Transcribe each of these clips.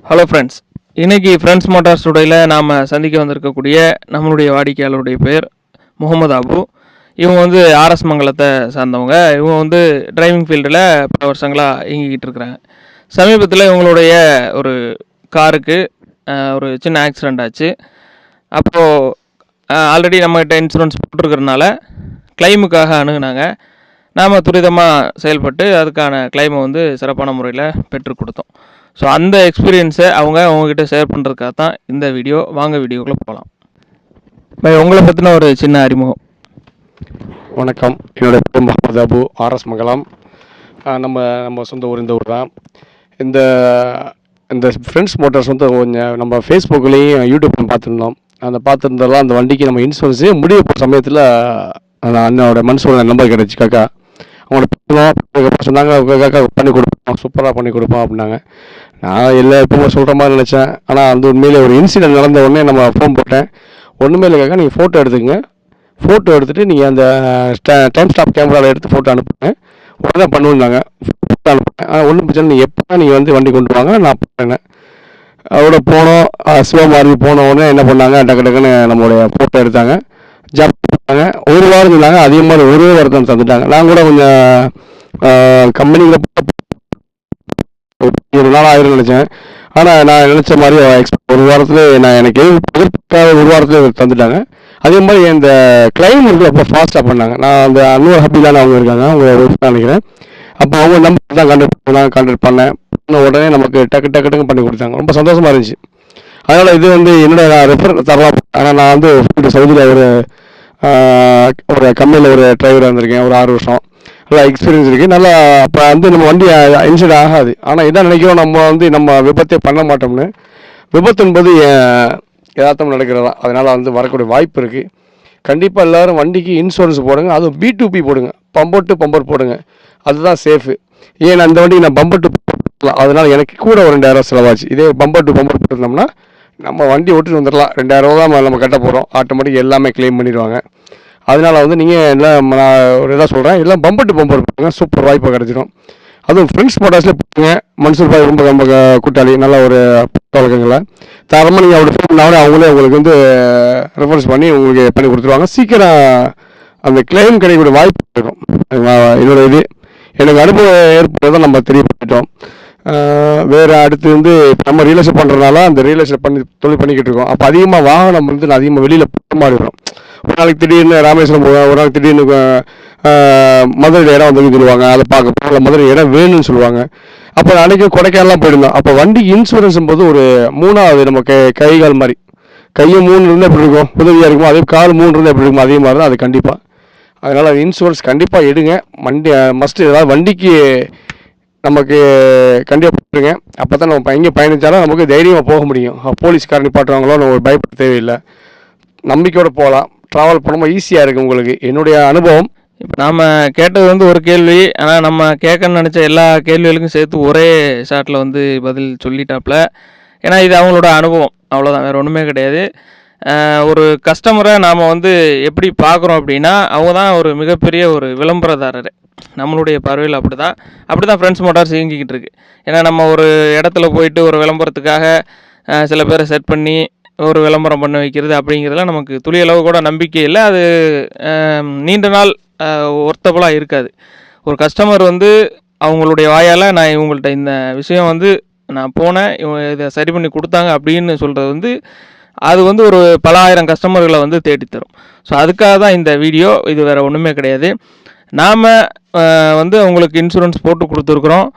Hello friends, இன்றைக்கி friends Motors டுடேயில் நாம் சந்திக்க வந்திருக்கக்கூடிய நம்மளுடைய வாடிக்கையாளருடைய பேர் முகமது அபு. இவங்க வந்து ஆர்எஸ் மங்கலத்தை சார்ந்தவங்க. இவங்க வந்து டிரைவிங் ஃபீல்டில் பல வருஷங்களாக இயங்கிக்கிட்டு இருக்கிறாங்க. சமீபத்தில் இவங்களுடைய ஒரு காருக்கு ஒரு சின்ன ஆக்சிடெண்ட் ஆச்சு. அப்போது ஆல்ரெடி நம்மகிட்ட இன்சூரன்ஸ் போட்டிருக்கிறதுனால கிளைமுக்காக அணுகுனாங்க. நாம் துரிதமாக செயல்பட்டு அதுக்கான கிளைமை வந்து சிறப்பான முறையில் பெற்றுக் கொடுத்தோம். ஸோ அந்த எக்ஸ்பீரியன்ஸை அவங்கக்கிட்ட ஷேர் பண்ணுறதுக்காக தான் இந்த வீடியோ. வாங்க வீடியோக்குள்ளே போகலாம். உங்களை பற்றின ஒரு சின்ன அறிமுகம். வணக்கம், என்னுடைய பேர் முகமது அபு, ஆர்எஸ் மங்கலம். நம்ம சொந்த ஊர் இந்த ஊர் தான். இந்த ஃப்ரெண்ட்ஸ் மோட்டார்ஸ் வந்து கொஞ்சம் நம்ம ஃபேஸ்புக்லேயும் யூடியூப்லையும் பார்த்துருந்தோம். பார்த்துருந்ததெல்லாம் அந்த வண்டிக்கு நம்ம இன்சூரன்ஸு முடிய போகிற சமயத்தில் அந்த அண்ணனோட மனசோட நம்பர் கிடச்சி. காக்கா அவங்களோட சொன்னாங்க, காக்கா பண்ணி கொடுப்போம், சூப்பராக பண்ணி கொடுப்போம் அப்படின்னாங்க. நான் எப்பவுமே சொல்கிற மாதிரி நினச்சேன். ஆனால் அந்த உண்மையிலே ஒரு இன்சிடென்ட் நடந்த உடனே நம்ம ஃபோன் போட்டேன். ஒன்றுமே இல்லை காக்கா, நீங்கள் ஃபோட்டோ எடுத்துக்கங்க, ஃபோட்டோ எடுத்துகிட்டு நீங்கள் அந்த டைம் ஸ்டாப் கேமராவில் எடுத்து ஃபோட்டோ அனுப்புங்க, உடனே பண்ணுவாங்க. ஃபோட்டோ அனுப்புனேன். ஆனால் ஒன்றும் பிரச்சனை, நீங்கள் எப்போ நீங்கள் வந்து வண்டி கொண்டு வாங்க, நான் பண்ணேன். அதோட போனோம், சிவமாரி போன உடனே என்ன பண்ணாங்க, டக்கு டக்குன்னு நம்மளுடைய ஃபோட்டோ எடுத்தாங்க, ஜாப் பண்ணாங்க. ஒரு வாரம் இருந்தாங்க, அதே மாதிரி ஒரே வாரத்தை தந்துட்டாங்க. நான் கூட கொஞ்சம் கம்பெனியில் ஒரு நாள் ஆயிரம் நினச்சேன். ஆனால் நான் நினச்ச மாதிரி ஒரு வாரத்தில் எனக்கு ஒரு வாரத்தில் தந்துட்டாங்க. அதே மாதிரி இந்த கிளைம் வந்து ரொம்ப ஃபாஸ்ட்டாக பண்ணாங்க. நான் அந்த இன்னொரு ஹாப்பி தானே அவங்க இருக்காங்க, அவங்க நினைக்கிறேன். அப்போ அவங்க நம்பர் தான் கான்டாக்ட் பண்ணேன். உடனே நமக்கு டக்கு டக்குன்னு பண்ணி கொடுத்தாங்க. ரொம்ப சந்தோஷமாக இருந்துச்சு. அதனால் இது வந்து என்னோட நான் ரெஃபர் தரலாம். ஆனால் நான் வந்து சவுதியில் ஒரு கம்பெனியில் ஒரு டிரைவராக இருந்திருக்கேன். ஒரு 6 வருஷம் நல்லா எக்ஸ்பீரியன்ஸ் இருக்குது. நல்லா அப்போ வந்து நம்ம வண்டி இன்சிடென்ட் ஆகாது. ஆனால் இதான் நினைக்கிறோம், நம்ம விபத்தே பண்ண மாட்டோம்னு. விபத்து என்பது யதார்த்தம் நடக்கிறதா. அதனால் வந்து வரக்கூடிய வாய்ப்பு இருக்குது. கண்டிப்பாக எல்லோரும் வண்டிக்கு இன்சூரன்ஸ் போடுங்க. அதுவும் B2B போடுங்க, பம்பர் டு பம்பர் போடுங்க. அதுதான் சேஃபு. ஏன் அந்த வண்டிக்கு நான் பம்பர் டு போடலாம், அதனால் எனக்கு கூட ஒரு 2000 செலவாச்சு. இதே பம்பர் டு பம்பர் போட்டிருந்தோம்னா நம்ம வண்டி ஓட்டிட்டு வந்துடலாம். 2000 தான் நம்ம கட்ட போகிறோம். ஆட்டோமேட்டிக் எல்லாமே கிளைம் பண்ணிடுவாங்க. அதனால் வந்து நீங்கள் எல்லாம் நான் ஒரு இதாக சொல்கிறேன், எல்லாம் பம்பர் டு பம்பர் போடுங்க, சூப்பர் வாய்ப்பு கிடச்சிடும். அதுவும் ஃப்ரெண்ட்ஸ் மோட்டார்ஸில் போடுங்க. மன்சூர் பாய் ரொம்ப ரொம்ப கூட்டாளி, நல்ல ஒரு வழக்கங்களை தரமாக நீங்கள் அப்படி ஃபோன் பண்ணாலும் அவங்களே உங்களுக்கு வந்து ரெஃபரன்ஸ் பண்ணி உங்களுக்கு பண்ணி கொடுத்துருவாங்க. சீக்கிரம் அந்த கிளைம் கிடைக்கக்கூடிய வாய்ப்பு இருக்கும். என்னோட இது எனக்கு அனுபவம் ஏற்பட்டதை நம்ம தெரியப்பட்டோம். வேறு அடுத்து வந்து இப்போ நம்ம ரியல் எஸ்டேட் பண்ணுறதுனால அந்த ரியல் எஸ்டேட் தொழில் பண்ணிக்கிட்டு இருக்கோம். அப்போ அதிகமாக வாகனம் வந்து நான் அதிகமாக வெளியில் போகிற மாதிரி வரும். ஒரு நாளைக்கு திடீர்னு ராமேஸ்வரம் போவேன், ஒரு நாளைக்கு திடீர்னு மதுரை இடம் வந்து சொல்லுவாங்க, அதை பார்க்க போகல, மதுரை இடம் வேணும்னு சொல்லுவாங்க. அப்போ அன்றைக்கி கொடைக்கானலாம் போயிருந்தோம். அப்போ வண்டிக்கு இன்சூரன்ஸ் போது ஒரு 3வது நம்ம கை கால் மாதிரி, கையை 3 இருந்தால் எப்படி இருக்கும், உதவியாக இருக்குமோ, அதே கால் 3 இருந்தால் எப்படி இருக்குமோ, அதே மாதிரி தான் அது கண்டிப்பாக. அதனால் இன்சூரன்ஸ் கண்டிப்பாக எடுங்க. வண்டி மஸ்ட்டு. ஏதாவது வண்டிக்கு நமக்கு கண்டிப்பாக போட்டுருங்க. அப்போ தான் நம்ம எங்கே பயணித்தாலும் நமக்கு தைரியமாக போக முடியும். போலீஸ்காரன் நிப்பாட்டுவாங்களோ நம்ம ஒரு பயப்பட தேவையில்லை, நம்பிக்கையோடு போகலாம். ட்ராவல் பண்ணும்போது ஈஸியாக இருக்குது உங்களுக்கு. என்னுடைய அனுபவம். இப்போ நாம் கேட்டது வந்து ஒரு கேள்வி, ஆனால் நம்ம கேட்கணும்னு நினச்ச எல்லா கேள்விகளுக்கும் சேர்த்து ஒரே ஷாட்டில் வந்து பதில் சொல்லிட்டாப்புல. ஏன்னா இது அவங்களோட அனுபவம், அவ்வளோதான், வேறு ஒன்றுமே கிடையாது. ஒரு கஸ்டமரை நாம் வந்து எப்படி பார்க்குறோம் அப்படின்னா, அவங்க தான் ஒரு மிகப்பெரிய ஒரு விளம்பரதாரர் நம்மளுடைய பார்வையில். அப்படி தான் ஃப்ரெண்ட்ஸ் மோட்டார்ஸ் இயங்கிக்கிட்டு இருக்குது. ஏன்னா நம்ம ஒரு இடத்துல போயிட்டு ஒரு விளம்பரத்துக்காக சில பேரை செட் பண்ணி ஒரு விளம்பரம் பண்ண வைக்கிறது அப்படிங்கிறதுலாம் நமக்கு துளியளவு கூட நம்பிக்கை இல்லை. அது நீண்ட நாள் ஒர்த்தபுளாக இருக்காது. ஒரு கஸ்டமர் வந்து அவங்களுடைய வாயால் நான் இவங்கள்ட்ட இந்த விஷயம் வந்து நான் போனேன், இவங்க இதை சரி பண்ணி கொடுத்தாங்க அப்படின்னு சொல்கிறது வந்து அது வந்து ஒரு பல ஆயிரம் கஸ்டமர்களை வந்து தேடித்தரும். ஸோ அதுக்காக தான் இந்த வீடியோ. இது வேறு ஒன்றுமே கிடையாது. நாம் வந்து அவங்களுக்கு இன்சூரன்ஸ் போட்டு கொடுத்துருக்குறோம்.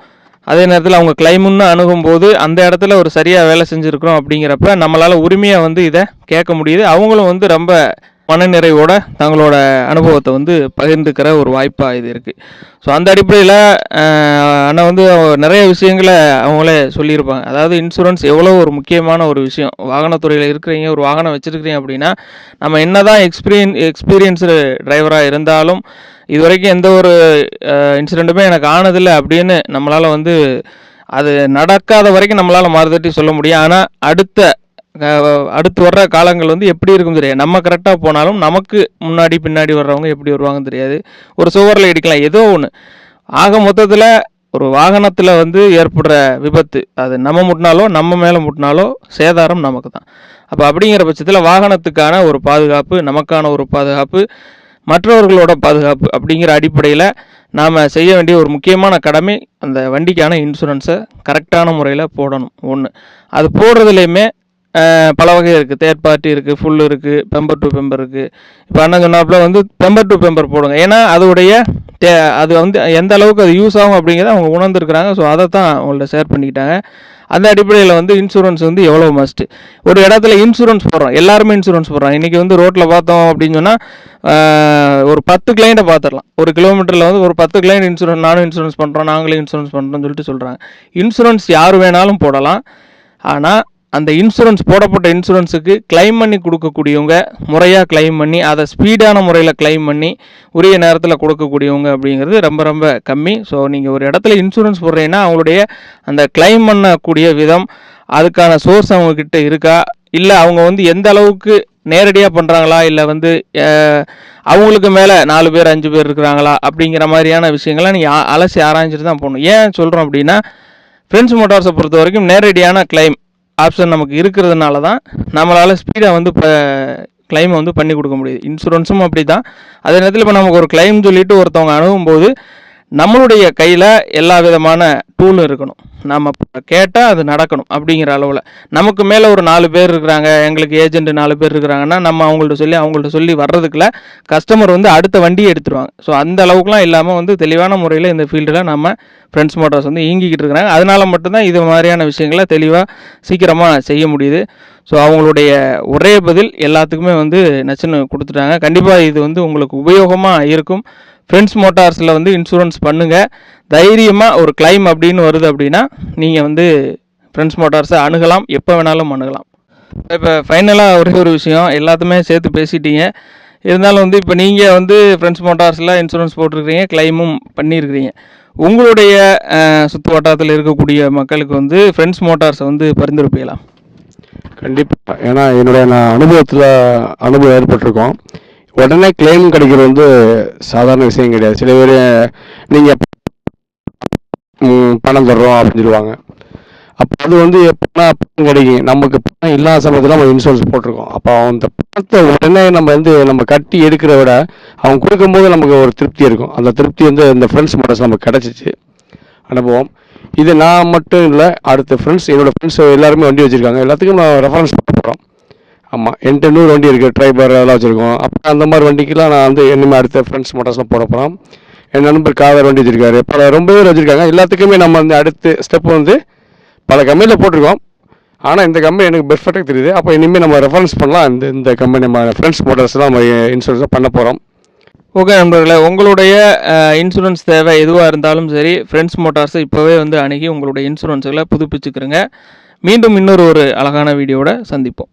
அதே நேரத்தில் அவங்க கிளைமுன்னு அணுகும்போது அந்த இடத்துல ஒரு சரியாக வேலை செஞ்சுருக்கிறோம். அப்படிங்கிறப்ப நம்மளால் உரிமையாக வந்து இதை கேட்க முடியுது. அவங்களும் வந்து ரொம்ப மனநிறைவோட தங்களோட அனுபவத்தை வந்து பகிர்ந்துக்கிற ஒரு வாய்ப்பாக இது இருக்குது. ஸோ அந்த அடிப்படையில் அண்ணா வந்து நிறைய விஷயங்களை அவங்களே சொல்லியிருப்பாங்க. அதாவது இன்சூரன்ஸ் எவ்வளோ ஒரு முக்கியமான ஒரு விஷயம். வாகனத்துறையில் இருக்கிறீங்க, ஒரு வாகனம் வச்சுருக்கிறீங்க அப்படின்னா நம்ம என்ன தான் எக்ஸ்பீரியன்ஸு டிரைவராக இருந்தாலும் இது வரைக்கும் எந்த ஒரு இன்சிடெண்ட்டுமே எனக்கு ஆனதில்லை அப்படின்னு நம்மளால் வந்து அது நடக்காத வரைக்கும் நம்மளால் மாறுதட்டி சொல்ல முடியும். ஆனால் அடுத்து வர்ற காலங்கள் வந்து எப்படி இருக்கும் தெரியாது. நம்ம கரெக்டாக போனாலும் நமக்கு முன்னாடி பின்னாடி வர்றவங்க எப்படி வருவாங்கன்னு தெரியாது. ஒரு சுவரில் இடிக்கலாம், ஏதோ ஒன்று. ஆக மொத்தத்தில் ஒரு வாகனத்தில் வந்து ஏற்படுற விபத்து, அது நம்ம முட்டினாலோ நம்ம மேலே முட்டினாலோ சேதாரம் நமக்கு தான். அப்போ அப்படிங்கிற பட்சத்தில் வாகனத்துக்கான ஒரு பாதுகாப்பு, நமக்கான ஒரு பாதுகாப்பு, மற்றவர்களோட பாதுகாப்பு அப்படிங்கிற அடிப்படையில் நாம் செய்ய வேண்டிய ஒரு முக்கியமான கடமை அந்த வண்டிக்கான இன்சூரன்ஸை கரெக்டான முறையில் போடணும். ஒன்று, அது போடுறதுலேயுமே பல வகை இருக்குது. தேர்ட் பார்ட்டி இருக்குது, ஃபுல் இருக்குது, பெம்பர் டு பெம்பர் இருக்குது. இப்போ அண்ணன் சொன்னாப்புல வந்து பெம்பர் டு பெம்பர் போடுங்க. ஏன்னா அதோடைய அது வந்து எந்த அளவுக்கு அது யூஸ் ஆகும் அப்படிங்கிறத அவங்க உணர்ந்துருக்குறாங்க. ஸோ அதை தான் அவங்கள்ட்ட ஷேர் பண்ணிக்கிட்டாங்க. அந்த அடிப்படையில் வந்து இன்சூரன்ஸ் வந்து எவ்வளோ மஸ்ட்டு. ஒரு இடத்துல இன்சூரன்ஸ் போடுறோம், எல்லாருமே இன்சூரன்ஸ் போடுறாங்க. இன்றைக்கி வந்து ரோட்டில் பார்த்தோம் அப்படின்னு சொன்னால் ஒரு 10 கிளைண்ட்டை பார்த்துடலாம். ஒரு கிலோமீட்டரில் வந்து ஒரு 10 கிளைண்ட் இன்சூரன்ஸ், நானும் இன்சூரன்ஸ் பண்ணுறோம், நாங்களே இன்சூரன்ஸ் பண்ணுறோம்னு சொல்லிட்டு சொல்கிறாங்க. இன்சூரன்ஸ் யார் வேணாலும் போடலாம். ஆனால் அந்த இன்சூரன்ஸ் போடப்பட்ட இன்சூரன்ஸுக்கு கிளைம் பண்ணி கொடுக்கக்கூடியவங்க, முறையாக கிளைம் பண்ணி அதை ஸ்பீடான முறையில் கிளைம் பண்ணி உரிய நேரத்தில் கொடுக்கக்கூடியவங்க அப்படிங்கிறது ரொம்ப ரொம்ப கம்மி. ஸோ நீங்கள் ஒரு இடத்துல இன்சூரன்ஸ் போடுறீங்கன்னா அவங்களுடைய அந்த கிளைம் பண்ணக்கூடிய விதம், அதுக்கான சோர்ஸ் அவங்கக்கிட்ட இருக்கா, இல்லை அவங்க வந்து எந்த அளவுக்கு நேரடியாக பண்ணுறாங்களா, இல்லை வந்து அவங்களுக்கு மேலே 4 பேர் 5 பேர் இருக்கிறாங்களா அப்படிங்கிற மாதிரியான விஷயங்களை நீங்கள் அலசி ஆராய்ஞ்சிட்டு தான் போகணும். ஏன் சொல்கிறோம் அப்படின்னா, ஃப்ரெண்ட்ஸ் மோட்டார்ஸை பொறுத்த வரைக்கும் நேரடியான கிளைம் ஆப்ஷன் நமக்கு இருக்கிறதுனால தான் நம்மளால் ஸ்பீடாக வந்து இப்போ கிளைமை வந்து பண்ணி கொடுக்க முடியுது. இன்சூரன்ஸும் அப்படி தான். அதே நேரத்தில் இப்போ நமக்கு ஒரு கிளைம் சொல்லிவிட்டு ஒருத்தவங்க அணுகும்போது நம்மளுடைய கையில் எல்லா விதமான டூலும் இருக்கணும். நம்ம கேட்டால் அது நடக்கணும் அப்படிங்கிற அளவில். நமக்கு மேலே ஒரு 4 பேர் இருக்கிறாங்க, எங்களுக்கு ஏஜென்ட் 4 பேர் இருக்கிறாங்கன்னா நம்ம அவங்கள்ட்ட சொல்லி வர்றதுக்குள்ள கஸ்டமர் வந்து அடுத்த வண்டியை எடுத்துருவாங்க. ஸோ அந்த அளவுக்குலாம் இல்லாமல் வந்து தெளிவான முறையில் இந்த ஃபீல்டில் நம்ம ஃப்ரெண்ட்ஸ் மோட்டார்ஸ் வந்து இயங்கிக்கிட்டு இருக்கிறாங்க. அதனால் மட்டும்தான் இது மாதிரியான விஷயங்களை தெளிவாக சீக்கிரமாக செய்ய முடியுது. ஸோ அவங்களுடைய ஒரே பதில் எல்லாத்துக்குமே வந்து நச்சுன்னு கொடுத்துட்டாங்க. கண்டிப்பாக இது வந்து உங்களுக்கு உபயோகமாக இருக்கும். ஃப்ரெண்ட்ஸ் மோட்டார்ஸில் வந்து இன்சூரன்ஸ் பண்ணுங்கள். தைரியமாக ஒரு கிளைம் அப்படின்னு வருது அப்படின்னா நீங்கள் வந்து ஃப்ரெண்ட்ஸ் மோட்டார்ஸை அணுகலாம், எப்போ வேணாலும் அணுகலாம். இப்போ ஃபைனலாக ஒரே ஒரு விஷயம், எல்லாத்துமே சேர்த்து பேசிட்டீங்க. இருந்தாலும் வந்து இப்போ நீங்கள் வந்து ஃப்ரெண்ட்ஸ் மோட்டார்ஸில் இன்சூரன்ஸ் போட்டிருக்கிறீங்க, கிளைமும் பண்ணியிருக்கிறீங்க. உங்களுடைய சுற்று வட்டாரத்தில் இருக்கக்கூடிய மக்களுக்கு வந்து ஃப்ரெண்ட்ஸ் மோட்டார்ஸை வந்து பரிந்துரைப்பீங்களா? கண்டிப்பாக. ஏன்னா என்னுடைய அனுபவம் ஏற்பட்டிருக்கோம். உடனே கிளைம் கிடைக்கிறது வந்து சாதாரண விஷயம் கிடையாது. சில பேர் நீங்கள் பணம் தர்றோம் அப்படின்னு சொல்லுவாங்க. அப்போ அது வந்து எப்போனா பணம் கிடைக்கும். நமக்கு பணம் இல்லாத சமயத்தில் நம்ம இன்சூரன்ஸ் போட்டிருக்கோம். அப்போ அந்த பணத்தை உடனே நம்ம கட்டி எடுக்கிறத விட அவங்க கொடுக்கும்போது நமக்கு ஒரு திருப்தி இருக்கும். அந்த திருப்தி வந்து இந்த ஃப்ரெண்ட்ஸ் மோட்டார்ஸ் நமக்கு கிடச்சிச்சு அனுபவம். இது நான் மட்டும் இல்லை, அடுத்த என்னோடய ஃப்ரெண்ட்ஸ் எல்லாருமே வண்டி வச்சுருக்காங்க. எல்லாத்துக்கும் நான் ரெஃபரன்ஸ் பண்ண போகிறோம். ஆமாம், என்கிட்ட 100 வண்டி இருக்குது, ட்ரைபர் அதெல்லாம் வச்சுருக்கோம். அப்போ அந்த மாதிரி வண்டிக்கெலாம் நான் வந்து இனிமேல் அடுத்த ஃப்ரெண்ட்ஸ் மோட்டார்ஸ்லாம் போட போகிறோம். என் நண்பர் காதர் வண்டி வச்சுருக்காரு, ரொம்ப பேர் வச்சுருக்காங்க. எல்லாத்துக்குமே நம்ம வந்து அடுத்த ஸ்டெப் வந்து பல கம்பெனியில் போட்டிருக்கோம். ஆனால் இந்த கம்பெனி எனக்கு பெர்ஃபெக்டாக தெரியுது. அப்போ இனிமேல் நம்ம ரெஃபரன்ஸ் பண்ணலாம். இந்த கம்பெனி நம்ம ஃப்ரெண்ட்ஸ் மோட்டார்ஸ் தான் நம்ம இன்சூரன்ஸாக பண்ண போகிறோம். ஓகே நண்பர்களே, உங்களுடைய இன்சூரன்ஸ் தேவை எதுவாக இருந்தாலும் சரி, ஃப்ரெண்ட்ஸ் மோட்டார்ஸை இப்போவே வந்து அணுகி உங்களுடைய இன்சூரன்ஸுகளை புதுப்பிச்சுக்கிறங்க. மீண்டும் இன்னொரு அழகான வீடியோவோட சந்திப்போம்.